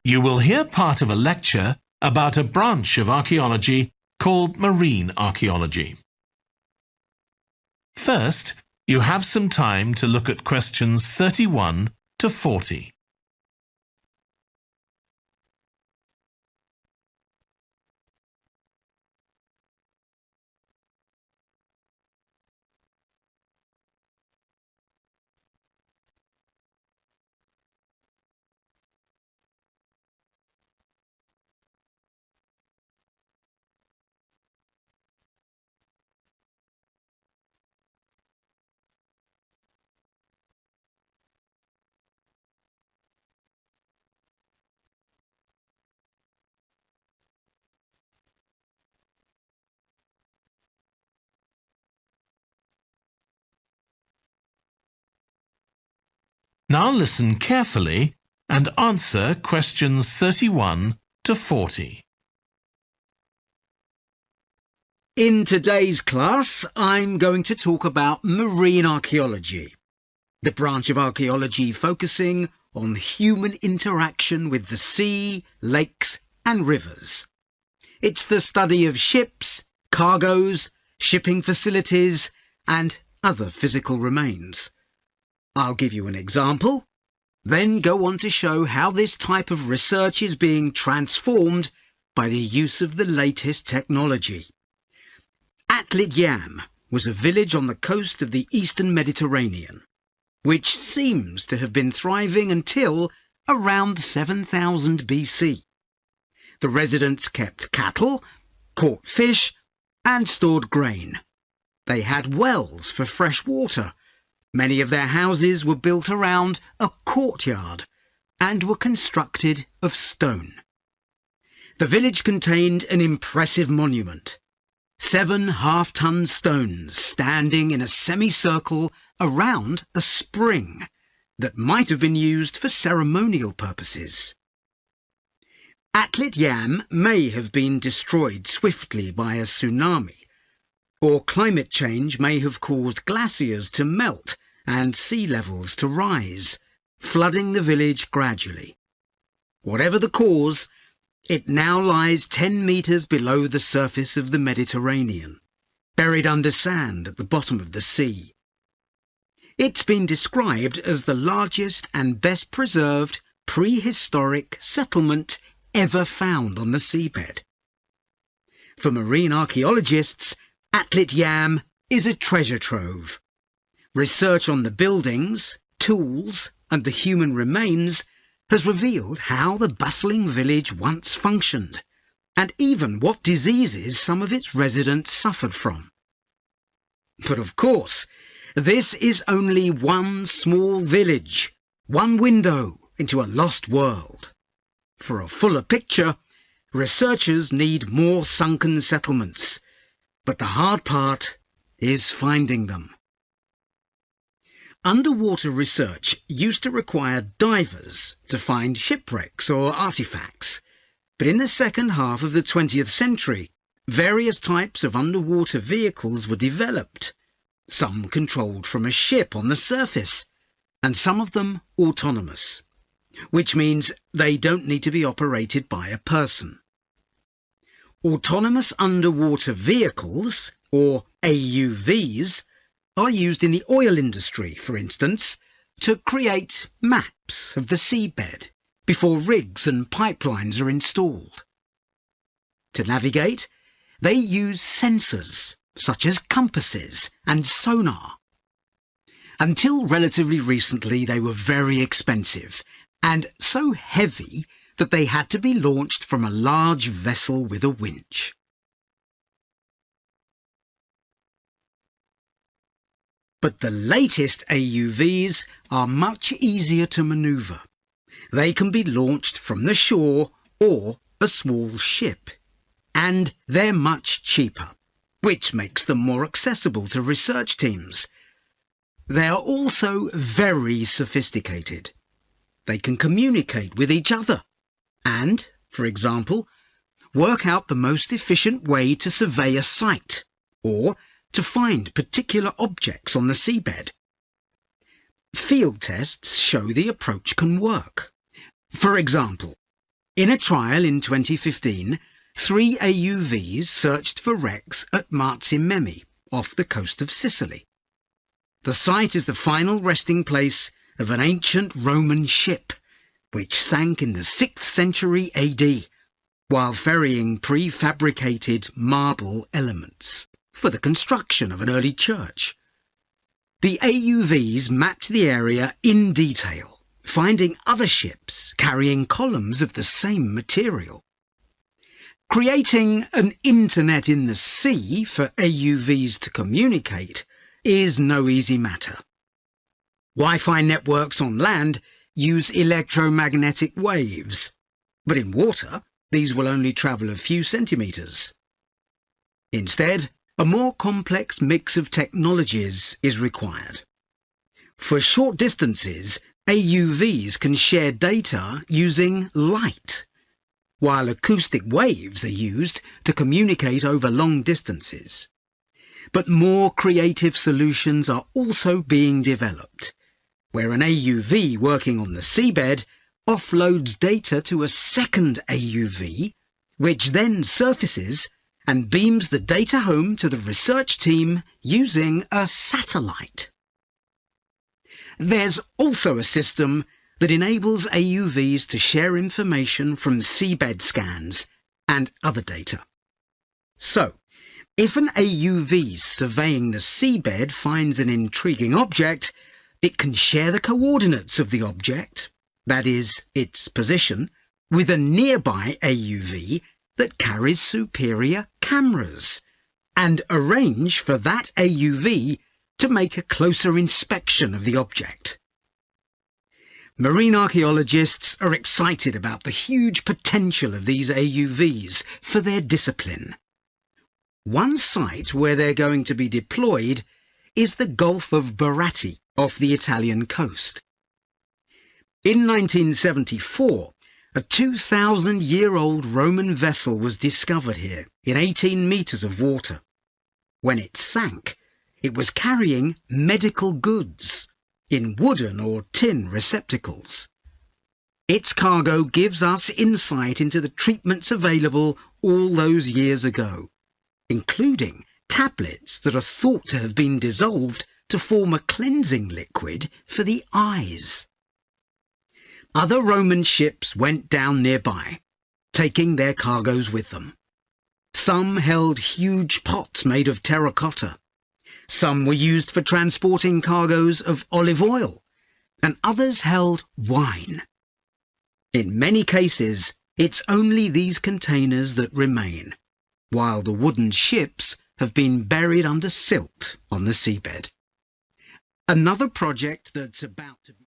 You will hear part of a lecture about a branch of archaeology called marine archaeology. First, you have some time to look at questions 31 to 40. Now listen carefully and answer questions 31 to 40. In today's class, I'm going to talk about marine archaeology, the branch of archaeology focusing on human interaction with the sea, lakes and rivers. It's the study of ships, cargoes, shipping facilities and other physical remains. I'll give you an example, then go on to show how this type of research is being transformed by the use of the latest technology. Atlit Yam was a village on the coast of the eastern Mediterranean, which seems to have been thriving until around 7000 BC. The residents kept cattle, caught fish, and stored grain. They had wells for fresh water. Many of their houses were built around a courtyard and were constructed of stone. The village contained an impressive monument, 7 half-ton stones standing in a semicircle around a spring that might have been used for ceremonial purposes. Atlit Yam may have been destroyed swiftly by a tsunami, or climate change may have caused glaciers to melt and sea levels to rise, flooding the village gradually. Whatever the cause, it now lies 10 metres below the surface of the Mediterranean, buried under sand at the bottom of the sea. It's been described as the largest and best preserved prehistoric settlement ever found on the seabed. For marine archaeologists, Atlit Yam is a treasure trove. Research on the buildings, tools, and the human remains has revealed how the bustling village once functioned, and even what diseases some of its residents suffered from. But of course, this is only one small village, one window into a lost world. For a fuller picture, researchers need more sunken settlements, but the hard part is finding them. Underwater research used to require divers to find shipwrecks or artifacts, but in the second half of the 20th century, various types of underwater vehicles were developed, some controlled from a ship on the surface, and some of them autonomous, which means they don't need to be operated by a person. Autonomous underwater vehicles, or AUVs, are used in the oil industry, for instance, to create maps of the seabed before rigs and pipelines are installed. To navigate, they use sensors such as compasses and sonar. Until relatively recently, they were very expensive and so heavy that they had to be launched from a large vessel with a winch. But the latest AUVs are much easier to manoeuvre. They can be launched from the shore or a small ship, and they're much cheaper, which makes them more accessible to research teams. They are also very sophisticated. They can communicate with each other and, for example, work out the most efficient way to survey a site or to find particular objects on the seabed. Field tests show the approach can work. For example, In a trial in 2015, 3 AUVs searched for wrecks at Marzimmemi, off the coast of Sicily. The site is the final resting place of an ancient Roman ship, which sank in the 6th century AD, while ferrying prefabricated marble elements for the construction of an early church. The AUVs mapped the area in detail, finding other ships carrying columns of the same material. Creating an internet in the sea for AUVs to communicate is no easy matter. Wi-Fi networks on land use electromagnetic waves, but in water these will only travel a few centimetres. Instead, a more complex mix of technologies is required. For short distances, AUVs can share data using light, while acoustic waves are used to communicate over long distances. But more creative solutions are also being developed, where an AUV working on the seabed offloads data to a second AUV, which then surfaces and beams the data home to the research team using a satellite. There's also a system that enables AUVs to share information from seabed scans and other data. So, if an AUV surveying the seabed finds an intriguing object, it can share the coordinates of the object, that is, its position, with a nearby AUV that carries superior cameras, and arrange for that AUV to make a closer inspection of the object. Marine archaeologists are excited about the huge potential of these AUVs for their discipline. One site where they're going to be deployed is the Gulf of Baratti off the Italian coast. In 1974, a 2,000-year-old Roman vessel was discovered here in 18 metres of water. When it sank, it was carrying medical goods in wooden or tin receptacles. Its cargo gives us insight into the treatments available all those years ago, including tablets that are thought to have been dissolved to form a cleansing liquid for the eyes. Other Roman ships went down nearby, taking their cargoes with them. Some held huge pots made of terracotta. Some were used for transporting cargoes of olive oil, and others held wine. In many cases, it's only these containers that remain, while the wooden ships have been buried under silt on the seabed. Another project that's about to be